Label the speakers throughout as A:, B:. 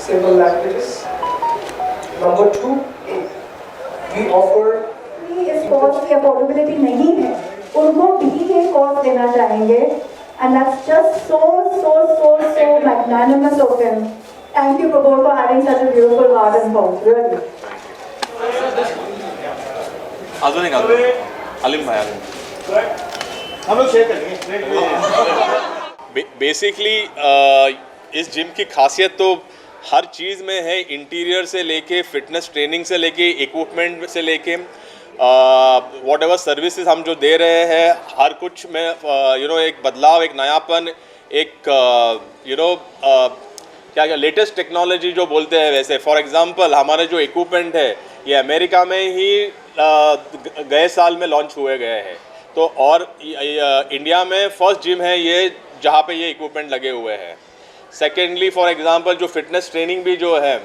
A: simple languages. Number two, we offer
B: इस course की affordability नहीं है, उनको भी ये कोर्स देना चाहेंगे, and that's just so magnanimous of him. Thank you, Prabhu, for having such a beautiful heart and thought. Really.
C: Aleem भाई
D: हम लोग शेयर करेंगे।
C: बेसिकली इस जिम की खासियत तो हर चीज़ में है, इंटीरियर से लेके फिटनेस ट्रेनिंग से लेके इक्विपमेंट से लेके वॉट एवर सर्विसेज हम जो दे रहे हैं, हर कुछ में एक बदलाव, एक नयापन, एक क्या लेटेस्ट टेक्नोलॉजी जो बोलते हैं वैसे। फॉर एग्जांपल हमारे जो इक्विपमेंट है ये अमेरिका में ही गए साल में लॉन्च हुए गए हैं, तो और इंडिया में फर्स्ट जिम है ये जहाँ पे ये इक्विपमेंट लगे हुए हैं। सेकेंडली फॉर एग्जांपल जो फिटनेस ट्रेनिंग भी जो है,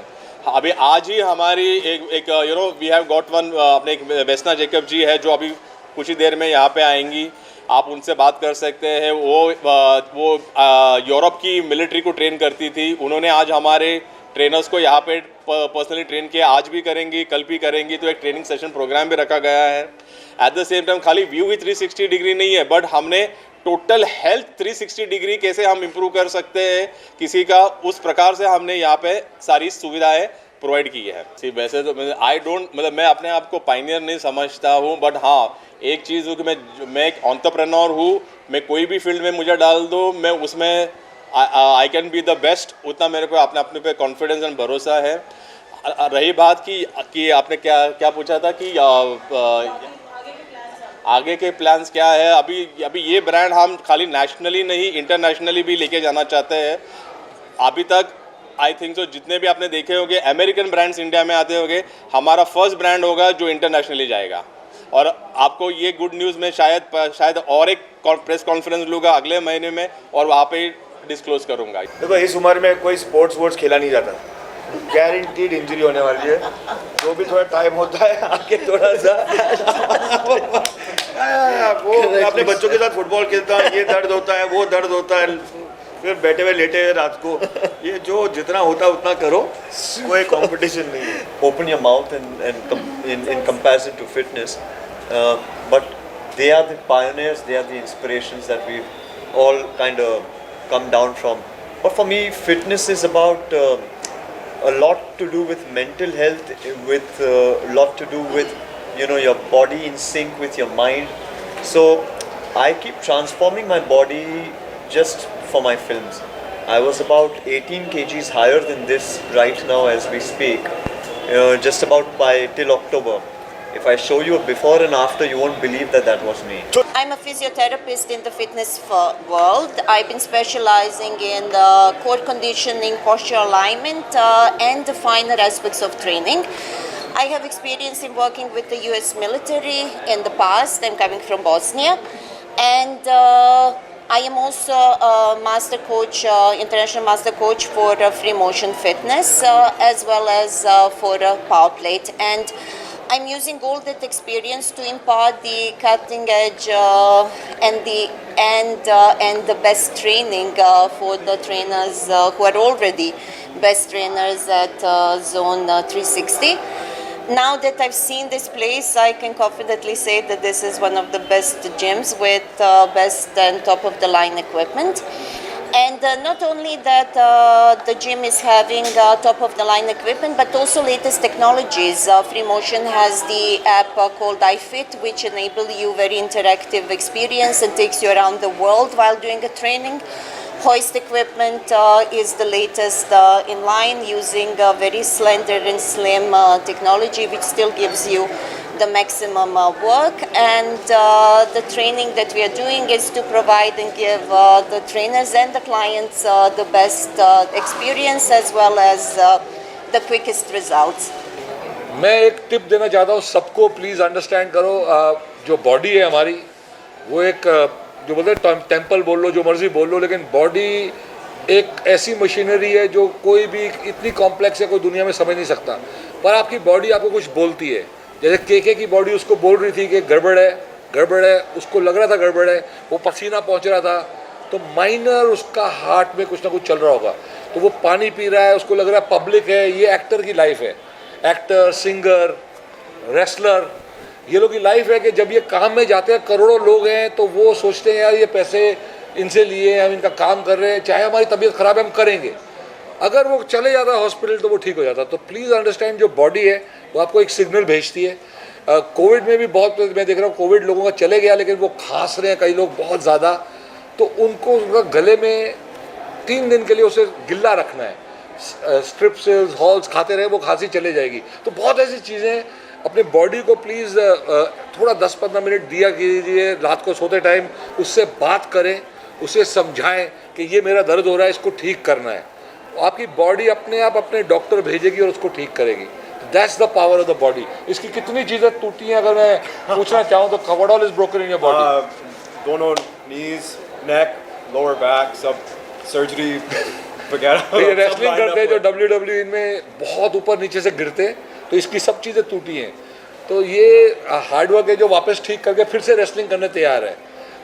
C: अभी आज ही हमारी एक वी हैव गॉट वन, अपने एक वेस्ना जेकब जी है जो अभी कुछ ही देर में यहाँ पे आएंगी, आप उनसे बात कर सकते हैं। वो यूरोप की मिलिट्री को ट्रेन करती थी, उन्होंने आज हमारे ट्रेनर्स को यहाँ पे पर्सनली ट्रेन किया, आज भी करेंगी, कल भी करेंगी, तो एक ट्रेनिंग सेशन प्रोग्राम भी रखा गया है। एट द सेम टाइम खाली व्यू भी 360 डिग्री नहीं है, बट हमने टोटल हेल्थ 360 डिग्री कैसे हम इम्प्रूव कर सकते हैं किसी का, उस प्रकार से हमने यहाँ पे सारी सुविधाएं प्रोवाइड की है। सी वैसे तो मैं अपने आप को पायनियर नहीं समझता हूँ, बट हाँ एक चीज़ हूँ कि मैं एक एंटरप्रेन्योर हूँ, मैं कोई भी फील्ड में मुझे डाल दो, मैं उसमें I can be the best, उतना मेरे को अपने पे कॉन्फिडेंस एंड भरोसा है। रही बात कि आपने क्या पूछा था कि आगे के प्लान्स क्या है, अभी ये ब्रांड हम खाली नेशनली नहीं इंटरनेशनली भी लेके जाना चाहते हैं। अभी तक आई थिंक सो जितने भी आपने देखे होंगे अमेरिकन ब्रांड्स इंडिया में आते होंगे, हमारा फर्स्ट ब्रांड होगा जो इंटरनेशनली जाएगा। और आपको ये गुड न्यूज़ में शायद और एक प्रेस कॉन्फ्रेंस लूँगा अगले महीने में और वहाँ पे डिस्क्लोज करूँगा।
D: देखो इस उम्र में कोई स्पोर्ट्स खेला नहीं जाता, गारंटीड इंजरी होने वाली है। जो भी थोड़ा टाइम होता है आगे थोड़ा सा वो अपने बच्चों के साथ फुटबॉल खेलता है, ये दर्द होता है वो दर्द होता है, फिर बैठे हुए लेटे हैं रात को, ये जो जितना होता है उतना करो, कोई कंपटीशन नहीं है।
E: Open your mouth in comparison to fitness, but they are the pioneers, they are the inspirations that we've all kind of come down from. But for me, fitness is about a lot to do with mental health, with a lot to do with your body in sync with your mind. So I keep transforming my body just for my films. I was about 18 kgs higher than this right now as we speak, just about by till October. If I show you a before and after, you won't believe that was me.
F: I'm a physiotherapist in the fitness world. I've been specializing in core conditioning, posture alignment, and the finer aspects of training. I have experience in working with the US military in the past. I'm coming from Bosnia, and I am also a master coach, international master coach for free motion fitness, as well as for power plate. And I'm using all that experience to impart the cutting edge and the best training for the trainers who are already best trainers at Zone 360. Now that I've seen this place, I can confidently say that this is one of the best gyms with best and top of the line equipment. And not only that, the gym is having top of the line equipment, but also latest technologies. Free Motion has the app called iFit, which enable you very interactive experience and takes you around the world while doing a training. Hoist equipment is the latest in line, using very slender and slim technology, which still gives you the maximum work. And the training that we are doing is to provide and give the trainers and the clients the best experience as well as the quickest results.
G: मैं एक tip देना चाहता हूँ सबको, please understand करो, जो body है हमारी वो एक जो बोलते हैं टेम्पल बोल लो, जो मर्जी बोल लो, लेकिन बॉडी एक ऐसी मशीनरी है जो कोई भी इतनी कॉम्प्लेक्स है कोई दुनिया में समझ नहीं सकता, पर आपकी बॉडी आपको कुछ बोलती है। जैसे केके की बॉडी उसको बोल रही थी कि गड़बड़ है, उसको लग रहा था गड़बड़ है, वो पसीना पहुंच रहा था, तो माइनर उसका हार्ट में कुछ ना कुछ चल रहा होगा। तो वो पानी पी रहा है, उसको लग रहा है पब्लिक है। ये एक्टर की लाइफ है, एक्टर, सिंगर, रेसलर, ये लोग की लाइफ है कि जब ये काम में जाते हैं, करोड़ों लोग हैं, तो वो सोचते हैं यार ये पैसे इनसे लिए, हम इनका काम कर रहे हैं, चाहे हमारी तबीयत ख़राब है हम करेंगे। अगर वो चले जाता है हॉस्पिटल तो वो ठीक हो जाता। तो प्लीज़ अंडरस्टैंड, जो बॉडी है वो आपको एक सिग्नल भेजती है। कोविड में भी बहुत, मैं देख रहा हूँ कोविड लोगों का चले गया, लेकिन वो खांस रहे हैं कई लोग बहुत ज़्यादा, तो उनको उनका गले में 3 दिन के लिए उसे गिल्ला रखना है, स्ट्रिप्सिल्स, हॉल्स खाते रहे, वो खांसी चले जाएगी। तो बहुत ऐसी चीज़ें हैं, अपने बॉडी को प्लीज़ थोड़ा 10-15 मिनट दिया कीजिए रात को सोते टाइम, उससे बात करें, उसे समझाएं कि ये मेरा दर्द हो रहा है, इसको ठीक करना है। आपकी बॉडी अपने आप अपने डॉक्टर भेजेगी और उसको ठीक करेगी। That's the power of the body. इसकी कितनी चीज़ें टूटी हैं अगर मैं पूछना चाहूँ तो what all is broken in your body?
H: दोनों नीज, नेक, लोअर बैक, सब सर्जरी वगैरह।
G: ये रेसलिंग करते हैं जो WWE में बहुत ऊपर नीचे से गिरते हैं, तो इसकी सब चीज़ें टूटी हैं। तो ये हार्डवर्क है जो वापस ठीक करके फिर से रेसलिंग करने तैयार है।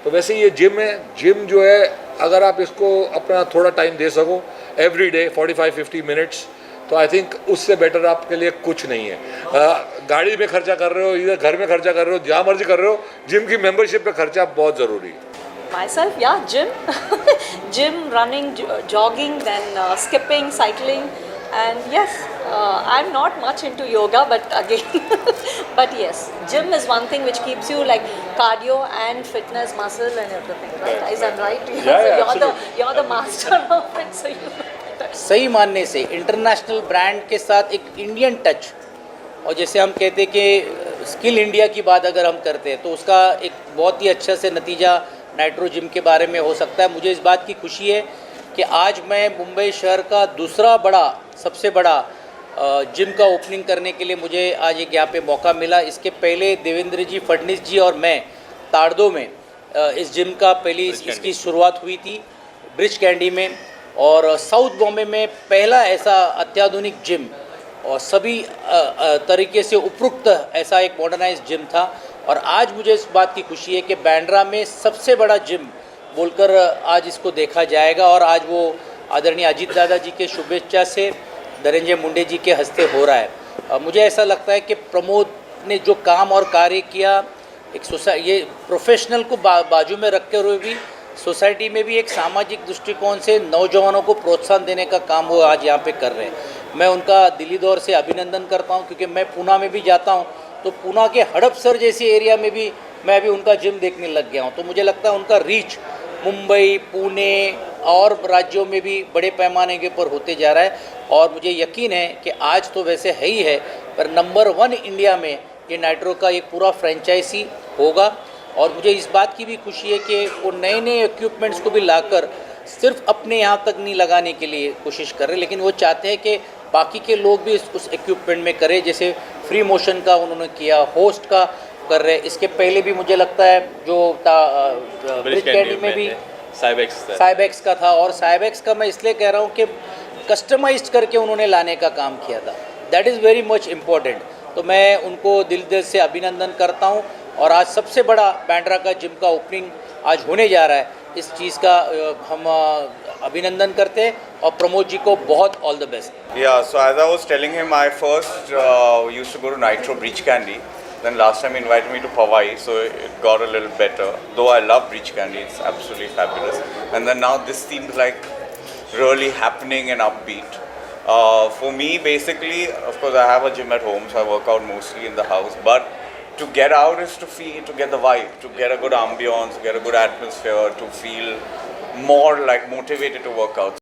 G: तो वैसे ये जिम है, जिम जो है अगर आप इसको अपना थोड़ा टाइम दे सको एवरी डे 45-50 मिनट्स, तो आई थिंक उससे बेटर आपके लिए कुछ नहीं है। गाड़ी में खर्चा कर रहे हो, इधर घर में खर्चा कर रहे हो, जहाँ मर्जी कर रहे हो, जिम की मेंबरशिप पे खर्चा बहुत ज़रूरी है।
I: Myself, yeah, gym, running, jogging, then skipping, cycling, and yes, I'm not much into yoga, but again, but yes, gym is one thing which keeps you like cardio and fitness, muscle and everything, right? Is that right?
G: Yeah,
I: so you're the master of it, so you.
J: सही मानने से international brand के साथ एक Indian touch, और जैसे हम कहते हैं कि स्किल इंडिया की बात अगर हम करते हैं तो उसका एक बहुत ही अच्छा से नतीजा नाइट्रो जिम के बारे में हो सकता है। मुझे इस बात की खुशी है कि आज मैं मुंबई शहर का दूसरा बड़ा, सबसे बड़ा जिम का ओपनिंग करने के लिए मुझे आज एक यहाँ पे मौका मिला। इसके पहले देवेंद्र जी फडणवीस जी और मैं ताड़दो में इस जिम का पहली इसकी शुरुआत हुई थी ब्रिज कैंडी में, और साउथ बॉम्बे में पहला ऐसा अत्याधुनिक जिम और सभी तरीके से उपयुक्त ऐसा एक मॉडर्नाइज जिम था। और आज मुझे इस बात की खुशी है कि बांद्रा में सबसे बड़ा जिम बोलकर आज इसको देखा जाएगा, और आज वो आदरणीय अजीत दादा जी के शुभेच्छा से धनंजय मुंडे जी के हस्ते हो रहा है। मुझे ऐसा लगता है कि प्रमोद ने जो काम और कार्य किया, एक ये प्रोफेशनल को बाजू में रखते हुए भी सोसाइटी में भी एक सामाजिक दृष्टिकोण से नौजवानों को प्रोत्साहन देने का काम वो आज यहाँ पे कर रहे हैं। मैं उनका दिली दौर से अभिनंदन करता हूँ, क्योंकि मैं पूना में भी जाता हूँ तो पूना के हड़पसर जैसे एरिया में भी मैं अभी उनका जिम देखने लग गया हूँ। तो मुझे लगता है उनका रीच मुंबई, पुणे और राज्यों में भी बड़े पैमाने के ऊपर होते जा रहा है। और मुझे यकीन है कि आज तो वैसे है ही है, पर नंबर 1 इंडिया में ये नाइट्रो का एक पूरा फ्रेंचाइजी होगा। और मुझे इस बात की भी खुशी है कि वो नए नए इक्विपमेंट्स को भी लाकर सिर्फ अपने यहाँ तक नहीं लगाने के लिए कोशिश कर रहे, लेकिन वो चाहते हैं कि बाकी के लोग भी उस इक्विपमेंट में करें। जैसे फ्री मोशन का उन्होंने किया, होस्ट का कर रहे। इसके पहले भी मुझे लगता है जो ब्रिज कैंडी में भी साइबेक्स का था, और साइबेक्स का मैं इसलिए कह रहा हूँ कि कस्टमाइज्ड करके उन्होंने लाने का काम किया था। That is very much important. तो मैं उनको दिल से अभिनंदन करता हूँ। और आज सबसे बड़ा बांद्रा का जिम का ओपनिंग आज होने जा रहा है, इस चीज़ का हम अभिनंदन करते हैं, और प्रमोद जी को बहुत all the best.
K: Yeah, so as I was telling him, I first used to go to Nitro Breach Candy. Then last time he invited me to Powai, so it got a little better. Though I love Breach Candy, it's absolutely fabulous. And then now this seems like really happening and upbeat. For me, basically, of course, I have a gym at home, so I work out mostly in the house. But to get out is to get the vibe, to get a good ambience, get a good atmosphere, to feel more like motivated to work out.